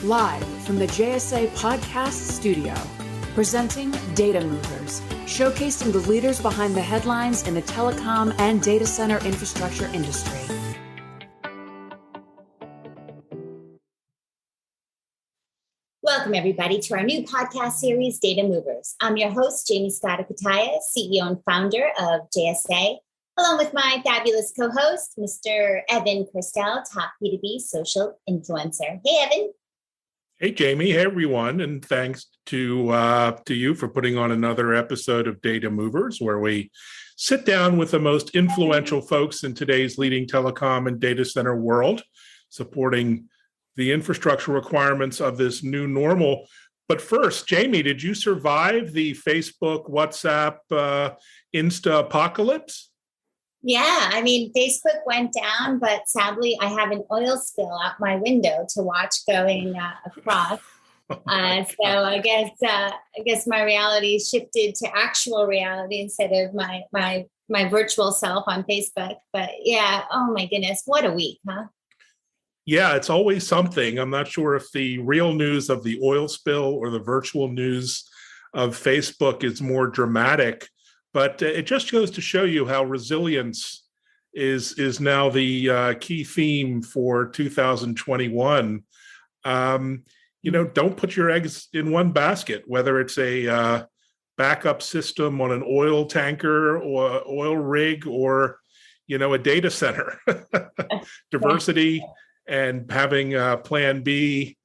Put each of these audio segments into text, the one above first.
Live from the JSA Podcast Studio, presenting Data Movers, showcasing the leaders behind the headlines in the telecom and data center infrastructure industry. Welcome, everybody, to our new podcast series, Data Movers. I'm your host, Jamie Scottakataya, CEO and founder of JSA, along with my fabulous co-host, Mr. Evan Christel, top B2B social influencer. Hey, Evan. Hey, Jamie. Hey, everyone. And thanks to you for putting on another episode of Data Movers, where we sit down with the most influential folks in today's leading telecom and data center world, supporting the infrastructure requirements of this new normal. But first, Jamie, did you survive the Facebook, WhatsApp, Insta apocalypse? Yeah, I mean, Facebook went down, but sadly, I have an oil spill out my window to watch going across. So I guess my reality shifted to actual reality instead of my virtual self on Facebook. But yeah, oh my goodness, what a week, huh? Yeah, it's always something. I'm not sure if the real news of the oil spill or the virtual news of Facebook is more dramatic, but it just goes to show you how resilience is now the key theme for 2021. Don't put your eggs in one basket, whether it's a backup system on an oil tanker or oil rig or, a data center. Diversity. And having plan B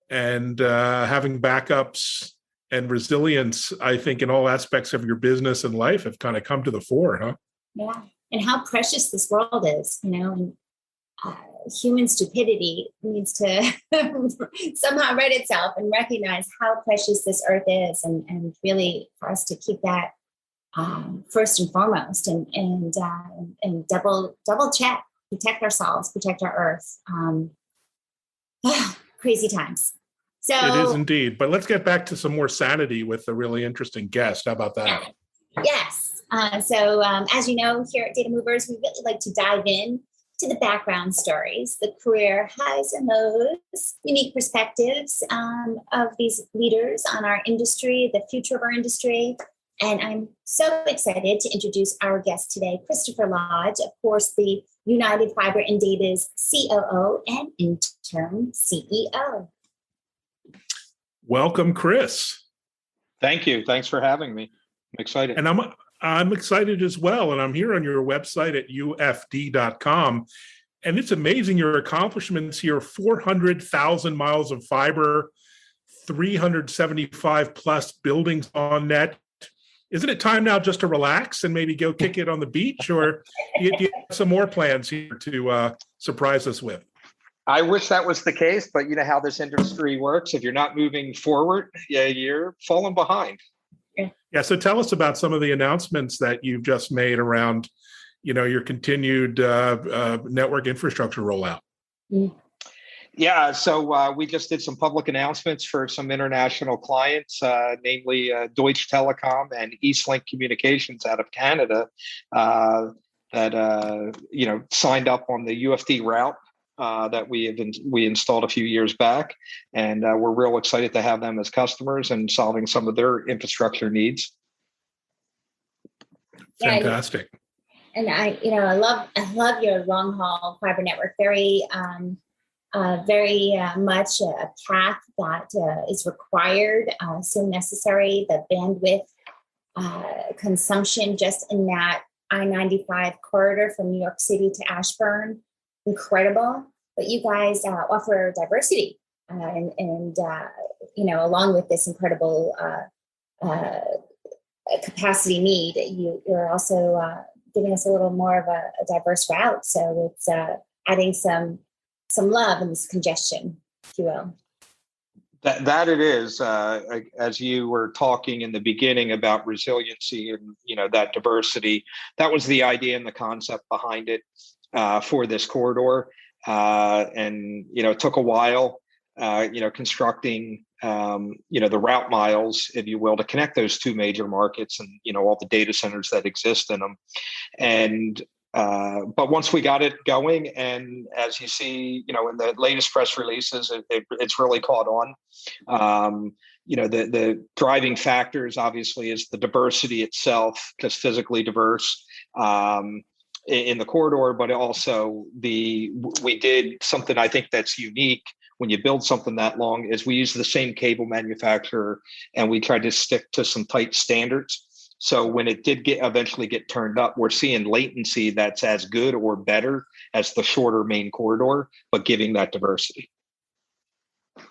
and having backups and resilience, I think, in all aspects of your business and life have kind of come to the fore, huh? Yeah. And how precious this world is, and human stupidity needs to somehow rid itself and recognize how precious this earth is, and really for us to keep that first and foremost and double check. Protect ourselves, protect our earth. Crazy times. So it is indeed. But let's get back to some more sanity with a really interesting guest. How about that? Yes. So as you know, here at Data Movers, we really like to dive in to the background stories, the career highs and lows, unique perspectives of these leaders on our industry, the future of our industry. And I'm so excited to introduce our guest today, Christopher Lodge, of course, the United Fiber and Data's COO and Interim CEO. Welcome, Chris. Thank you. Thanks for having me. I'm excited. And I'm excited as well. And I'm here on your website at ufd.com. And it's amazing your accomplishments here, 400,000 miles of fiber, 375 plus buildings on net. Isn't it time now just to relax and maybe go kick it on the beach, or do you have some more plans here to surprise us with? I wish that was the case, but you know how this industry works. If you're not moving forward, you're falling behind. Yeah. So tell us about some of the announcements that you've just made around, your continued network infrastructure rollout. Mm-hmm. Yeah, so we just did some public announcements for some international clients, namely Deutsche Telecom and Eastlink Communications out of Canada, that signed up on the UFD route that we installed a few years back, and we're real excited to have them as customers and solving some of their infrastructure needs. Fantastic. And I love your long haul fiber network. Very much a path that is required, so necessary. The bandwidth consumption just in that I-95 corridor from New York City to Ashburn, incredible. But you guys offer diversity, and along with this incredible capacity need, you're also giving us a little more of a diverse route. So it's adding some love in this congestion, if you will. That it is, as you were talking in the beginning about resiliency and that diversity, that was the idea and the concept behind it for this corridor. And it took a while, constructing the route miles, if you will, to connect those two major markets and all the data centers that exist in them. And but once we got it going, and as you see, in the latest press releases, it's really caught on. The driving factors obviously is the diversity itself, just physically diverse in the corridor, but also we did something I think that's unique when you build something that long is we use the same cable manufacturer, and we tried to stick to some tight standards. So when it did eventually get turned up, we're seeing latency that's as good or better as the shorter main corridor, but giving that diversity. I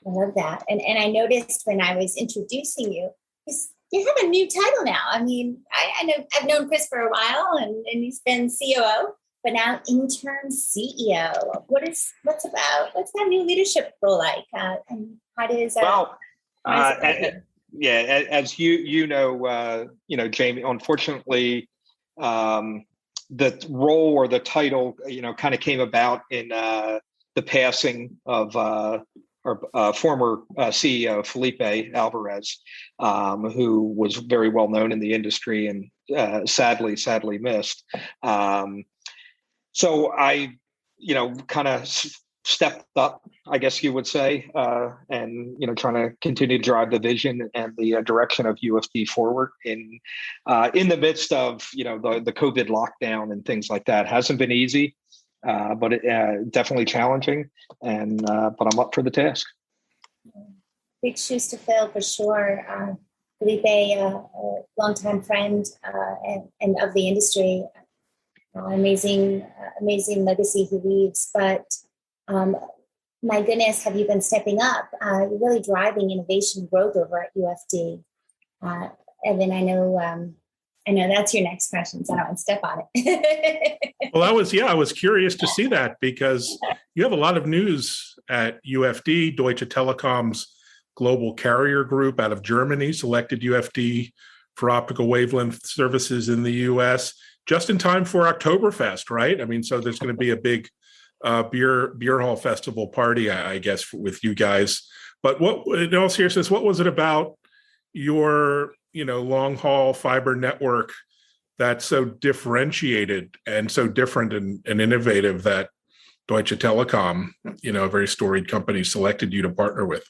love that. And I noticed when I was introducing you, you have a new title now. I mean, I know I've known Chris for a while, and he's been COO, but now interim CEO. What's that new leadership role like? And how does yeah, as you know, Jamie, unfortunately, the role or the title, kind of came about in the passing of our former CEO, Felipe Alvarez, who was very well known in the industry and sadly missed. So I, kind of stepped up, I guess you would say, and trying to continue to drive the vision and the direction of UFD forward in the midst of the COVID lockdown and things like that. Hasn't been easy, but it definitely challenging, and but I'm up for the task. Big shoes to fill for sure. Felipe, a longtime friend and of the industry, amazing legacy he leaves, but. My goodness, have you been stepping up? You're really driving innovation growth over at UFD. Evan, I know that's your next question, so I don't want to step on it. Well, I was curious to see that because you have a lot of news at UFD. Deutsche Telekom's global carrier group out of Germany selected UFD for optical wavelength services in the US just in time for Oktoberfest, right? I mean, so there's going to be a big beer hall festival party, I guess, with you guys. But in all seriousness, what was it about your long haul fiber network that's so differentiated and so different and innovative that Deutsche Telekom, a very storied company, selected you to partner with?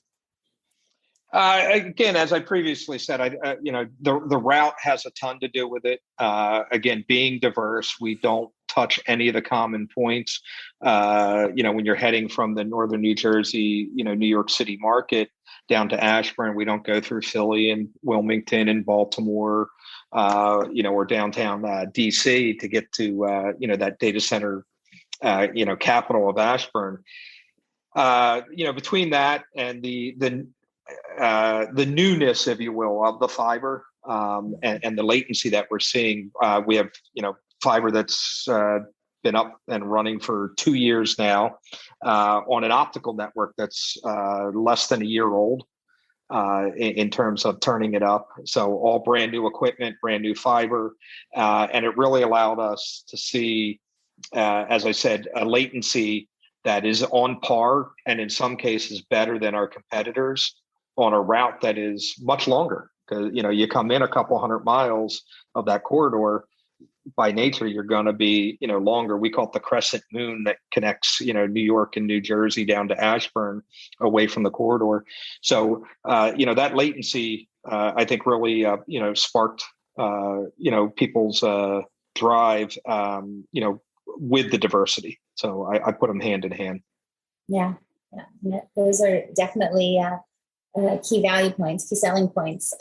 Again, as I previously said, the route has a ton to do with it. Again, being diverse, we don't touch any of the common points. When you're heading from the northern New Jersey, New York City market down to Ashburn, we don't go through Philly and Wilmington and Baltimore, or downtown DC to get to that data center, capital of Ashburn. Between that and the newness, if you will, of the fiber and the latency that we're seeing, we have fiber that's been up and running for 2 years now on an optical network that's less than a year old in terms of turning it up. So all brand new equipment, brand new fiber, and it really allowed us to see, as I said, a latency that is on par and in some cases better than our competitors on a route that is much longer. Because you come in a couple 100 miles of that corridor, by nature you're going to be longer. We call it the crescent moon that connects New York and New Jersey down to Ashburn away from the corridor. So that latency I think really sparked people's drive with the diversity. So I put them hand in hand. Yeah. Those are definitely key value points, key selling points.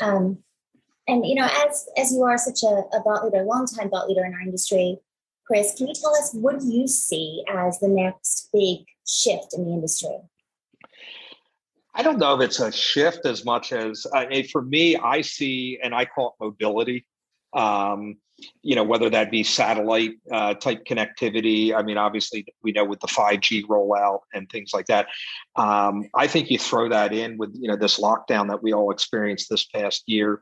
And as you are such a thought leader, longtime thought leader in our industry, Chris, can you tell us what do you see as the next big shift in the industry? I don't know if it's a shift as much as for me, I see, and I call it mobility. Whether that be satellite type connectivity. I mean, obviously, we know with the 5G rollout and things like that. I think you throw that in with this lockdown that we all experienced this past year,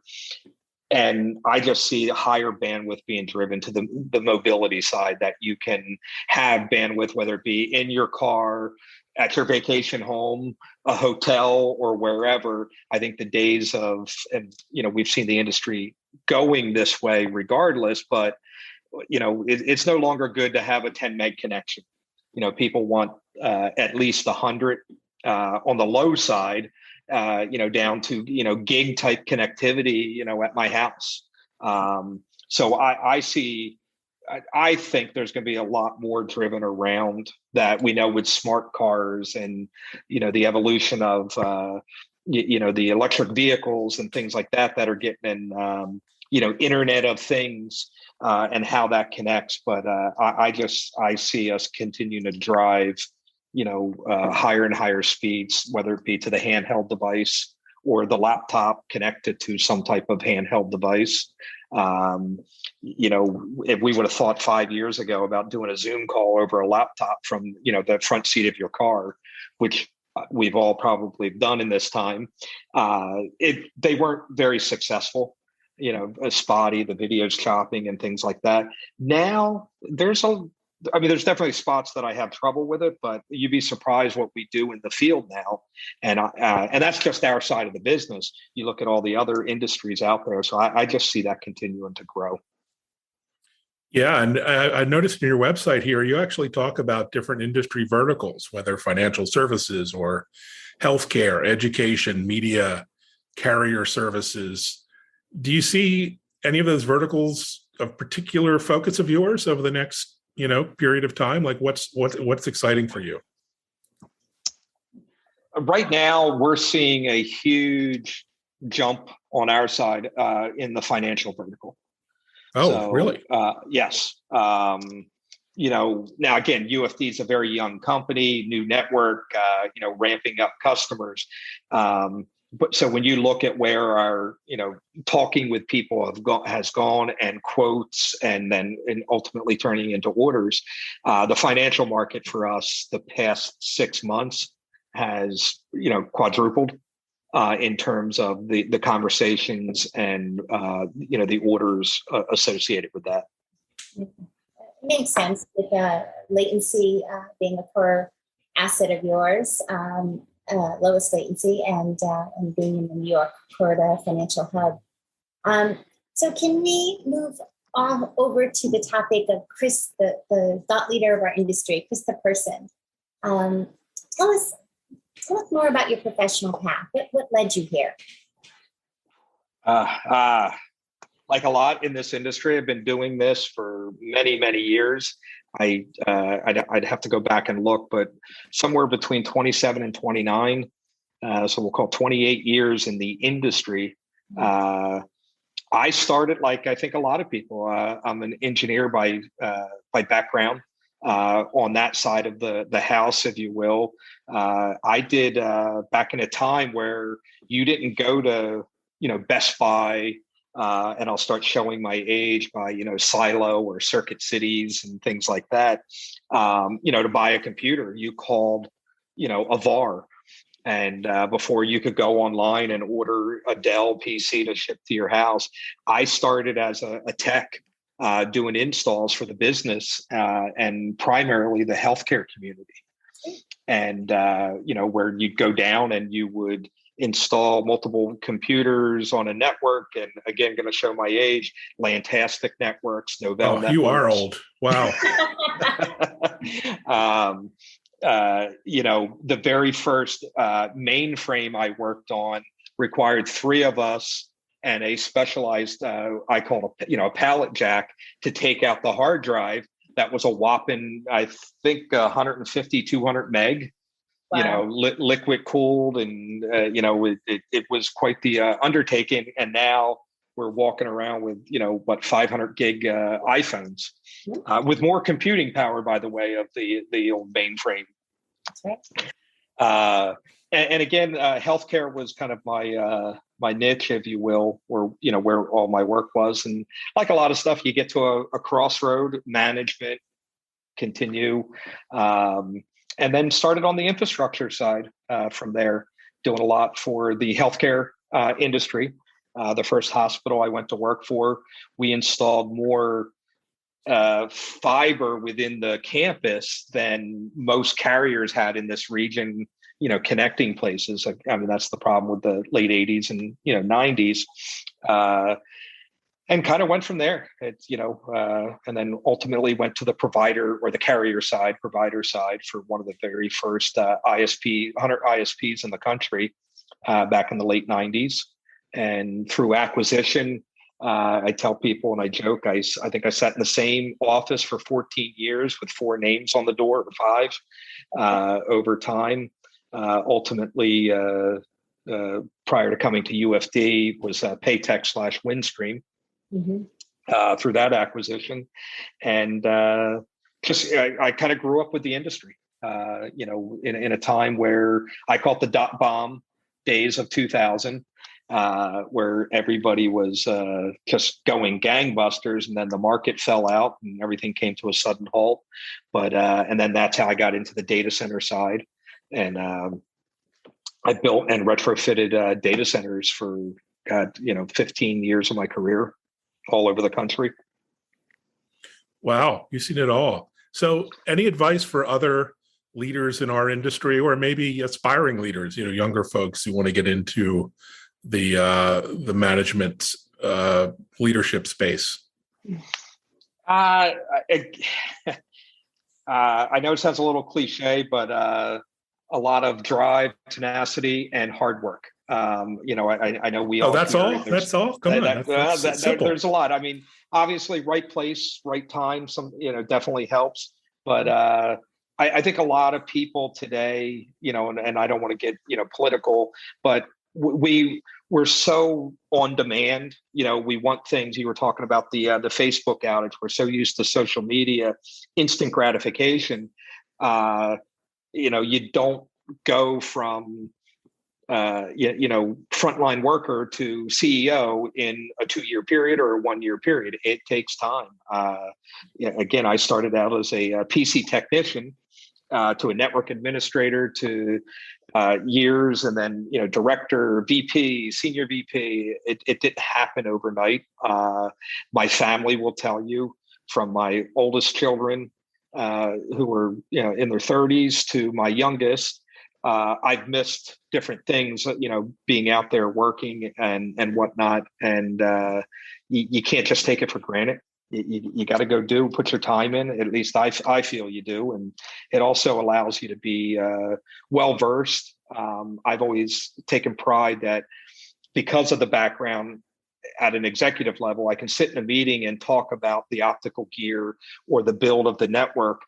and I just see higher bandwidth being driven to the mobility side, that you can have bandwidth, whether it be in your car, at your vacation home, a hotel, or wherever. I think the days of, and we've seen the industry going this way regardless, but it's no longer good to have a 10 meg connection. People want at least 100 on the low side, down to, gig type connectivity, at my house. So I think there's going to be a lot more driven around that. We know with smart cars and, the evolution of, the electric vehicles and things like that are getting in, Internet of Things and how that connects. But I see us continuing to drive, higher and higher speeds, whether it be to the handheld device or the laptop connected to some type of handheld device. If we would have thought 5 years ago about doing a Zoom call over a laptop from, the front seat of your car, which we've all probably done in this time, they weren't very successful, spotty, the videos chopping and things like that. Now there's definitely spots that I have trouble with it, but you'd be surprised what we do in the field now. And that's just our side of the business. You look at all the other industries out there. So I just see that continuing to grow. Yeah. And I noticed in your website here, you actually talk about different industry verticals, whether financial services or healthcare, education, media, carrier services. Do you see any of those verticals of particular focus of yours over the next period of time? Like what's exciting for you? Right now, we're seeing a huge jump on our side in the financial vertical. Oh, so, really? Yes. Now again, UFD is a very young company, new network, ramping up customers. But so when you look at where our, talking with people has gone and quotes and ultimately turning into orders, the financial market for us the past 6 months has, quadrupled in terms of the conversations and, the orders associated with that. It makes sense with latency being a core asset of yours. Lowest latency and being in the New York Florida financial hub. So can we move on over to the topic of Chris, the thought leader of our industry, Chris the person? Tell us more about your professional path. What led you here? Like a lot in this industry, I've been doing this for many, many years. I'd have to go back and look, but somewhere between 27 and 29, so we'll call 28 years in the industry. I started like I think a lot of people. I'm an engineer by background, on that side of the house, if you will. I did back in a time where you didn't go to Best Buy. And I'll start showing my age by, Silo or Circuit Cities and things like that. To buy a computer, you called, a VAR. And before you could go online and order a Dell PC to ship to your house, I started as a tech doing installs for the business and primarily the healthcare community. And, where you'd go down and you would install multiple computers on a network. And again, going to show my age, Lantastic networks, Novell networks. You are old. Wow. The very first mainframe I worked on required 3 of us and a specialized, I call it, a pallet jack to take out the hard drive. That was a whopping, I think, 150, 200 meg. Wow. Liquid cooled, and it was quite the undertaking. And now we're walking around with 500 gig iPhones with more computing power, by the way, of the old mainframe. That's right. And again, healthcare was kind of my niche, if you will, or where all my work was. And like a lot of stuff, you get to a crossroad, management, continue. And then started on the infrastructure side from there, doing a lot for the healthcare industry. The first hospital I went to work for, we installed more fiber within the campus than most carriers had in this region, connecting places. I mean, that's the problem with the late 80s and, 90s. and kind of went from there. It's, and then ultimately went to the provider or the carrier side, provider side for one of the very first 100 ISPs in the country back in the late 90s. And through acquisition, I tell people and I joke, I think I sat in the same office for 14 years with 4 names on the door, or 5 over time. Ultimately, prior to coming to UFD, was Paytech/Windstream through that acquisition. And I kind of grew up with the industry, in a time where I call it the dot-bomb days of 2000. Where everybody was just going gangbusters, and then the market fell out and everything came to a sudden halt. But and then that's how I got into the data center side, and I built and retrofitted data centers for 15 years of my career, all over the country. Wow, you've seen it all. So, any advice for other leaders in our industry, or maybe aspiring leaders, younger folks who want to get into the management leadership space? I know it sounds a little cliche, but a lot of drive, tenacity, and hard work. I know we all. That's all. That's all. Come on, that's simple. There's a lot. I mean, obviously, right place, right time. Some definitely helps, but I think a lot of people today, and I don't want to get political, but we're so on demand. We want things. You were talking about the Facebook outage. We're so used to social media, instant gratification. You don't go from frontline worker to CEO in a 2-year period or a 1-year period. It takes time. Again, I started out as a PC technician, to a network administrator, to years, and then director, VP, senior VP. It didn't happen overnight. My family will tell you, from my oldest children who were in their 30s to my youngest, I've missed different things, being out there working and whatnot, and you can't just take it for granted. You got to go put your time in. At least I feel you do. And it also allows you to be well-versed. I've always taken pride that because of the background at an executive level, I can sit in a meeting and talk about the optical gear or the build of the network.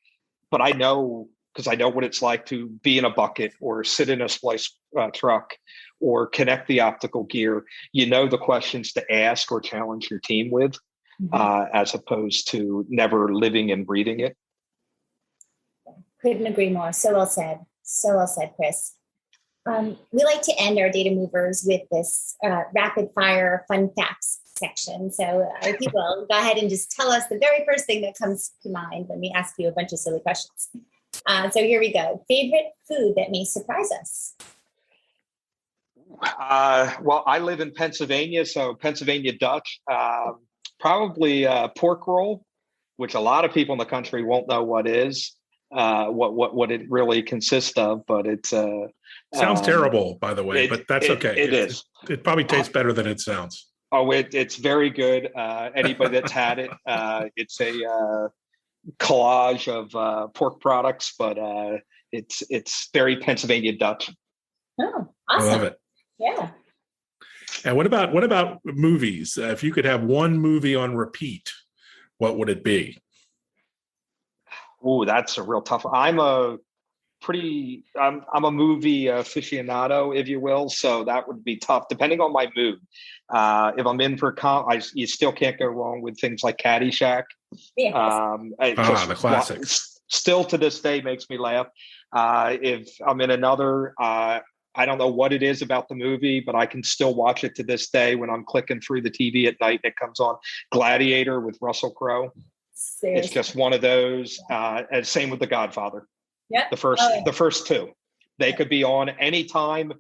But I know, because I know what it's like to be in a bucket or sit in a splice truck or connect the optical gear. The questions to ask or challenge your team with. As opposed to never living and breathing it. Couldn't agree more. So well said. So well said, Chris. We like to end our data movers with this rapid fire fun facts section. So if you will, go ahead and just tell us the very first thing that comes to mind when we ask you a bunch of silly questions. So here we go. Favorite food that may surprise us? Well, I live in Pennsylvania, so Pennsylvania Dutch. Probably pork roll, which a lot of people in the country won't know what is, what it really consists of. But it's sounds terrible, by the way. But that's okay. It is. It probably tastes better than it sounds. Oh, it's very good. Anybody that's had it, it's a collage of pork products, but it's very Pennsylvania Dutch. Oh, awesome! I love it. Yeah. And what about movies? If you could have one movie on repeat, what would it be? Oh, that's a real tough one. I'm a movie aficionado, if you will. So that would be tough, depending on my mood. If I'm in for you still can't go wrong with things like Caddyshack. Yes. The classics. Still to this day makes me laugh. If I'm in another, I don't know what it is about the movie, but I can still watch it to this day when I'm clicking through the TV at night and it comes on. Gladiator with Russell Crowe. Seriously. It's just one of those. And same with The Godfather. Yeah. The first 2. They could be on anytime.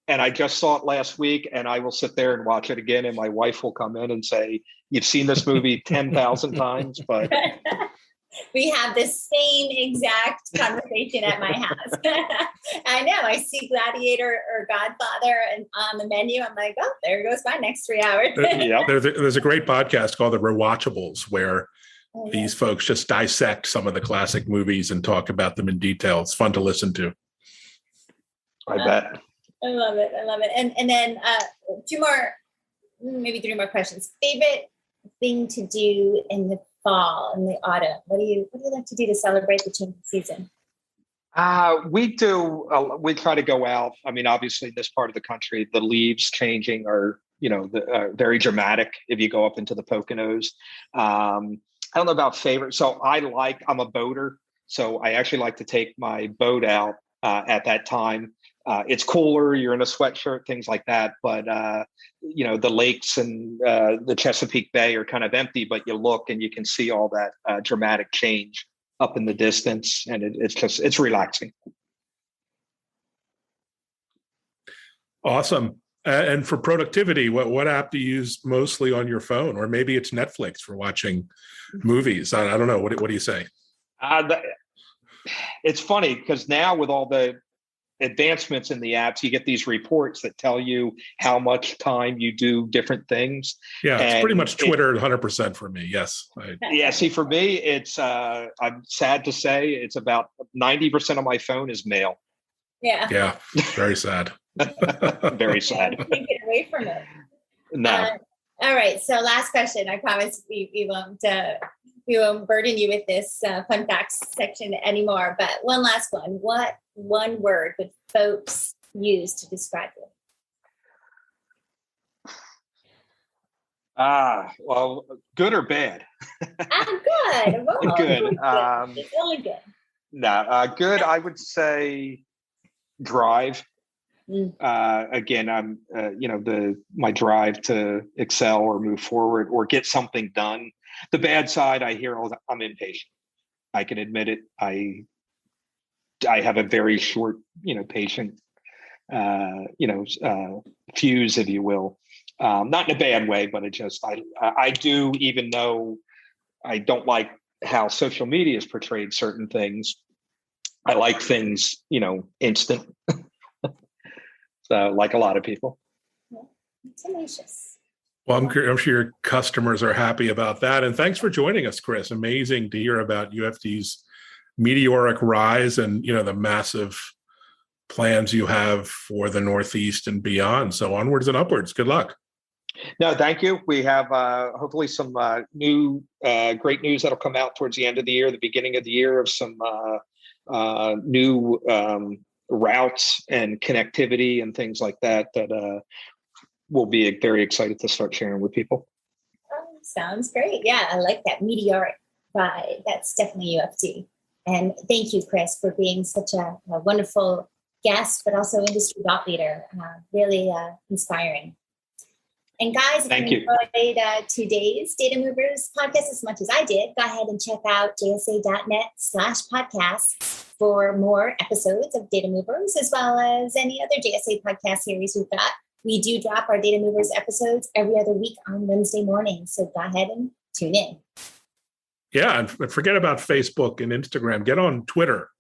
And I just saw it last week, and I will sit there and watch it again. And my wife will come in and say, "You've seen this movie 10,000 times," but We have the same exact conversation at my house. I know. I see Gladiator or Godfather and on the menu. I'm like, oh, there goes my next 3 hours. There's a great podcast called The Rewatchables where these folks just dissect some of the classic movies and talk about them in detail. It's fun to listen to. I bet. I love it. And then two more, maybe three more questions. Favorite thing to do in the fall, in the autumn? What do you like to do to celebrate the change of season? We try to go out. I mean, obviously, in this part of the country, the leaves changing are, very dramatic if you go up into the Poconos. I don't know about favorite. So I'm a boater. So I actually like to take my boat out at that time. It's cooler. You're in a sweatshirt, things like that. But, the lakes and the Chesapeake Bay are kind of empty, but you look and you can see all that dramatic change up in the distance. And it's relaxing. Awesome. And for productivity, what app do you use mostly on your phone? Or maybe it's Netflix for watching movies. I don't know. What do you say? It's funny because now with all the advancements in the apps, you get these reports that tell you how much time you do different things. Yeah, it's pretty much Twitter 100% for me. Yes. Yeah. See, for me, it's I'm sad to say it's about 90% of my phone is mail. Yeah. Yeah. Very sad. Very sad. Can't get away from it. No. All right. So last question. I promise we won't burden you with this fun facts section anymore. But one last one. What one word would folks use to describe you? Well, good or bad? Good. Well, good. It's only good. No, good. I would say drive. Again, I'm, my drive to excel or move forward or get something done. The bad side, I hear I'm impatient. I can admit it. I have a very short, patient, fuse, if you will. Not in a bad way, but I do, even though I don't like how social media has portrayed certain things. I like things, instant. So, like a lot of people. Yeah. Tenacious. Well, I'm sure your customers are happy about that. And thanks for joining us, Chris. Amazing to hear about UFD's meteoric rise and, the massive plans you have for the Northeast and beyond. So onwards and upwards. Good luck. No, thank you. We have hopefully some new great news that'll come out towards the end of the year, the beginning of the year, of some new routes and connectivity and things like that we'll be very excited to start sharing with people. Oh, sounds great. Yeah, I like that meteoric vibe. That's definitely UFD. And thank you, Chris, for being such a wonderful guest, but also industry thought leader. Really inspiring. And guys, if you enjoyed today's Data Movers podcast as much as I did, go ahead and check out jsa.net/podcasts for more episodes of Data Movers, as well as any other JSA podcast series we've got. We do drop our Data Movers episodes every other week on Wednesday morning. So go ahead and tune in. Yeah, and forget about Facebook and Instagram. Get on Twitter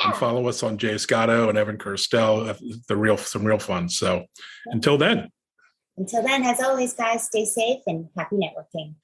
and follow us on Jay Scotto and Evan Kirstel. Some real fun. So until then, as always, guys, stay safe and happy networking.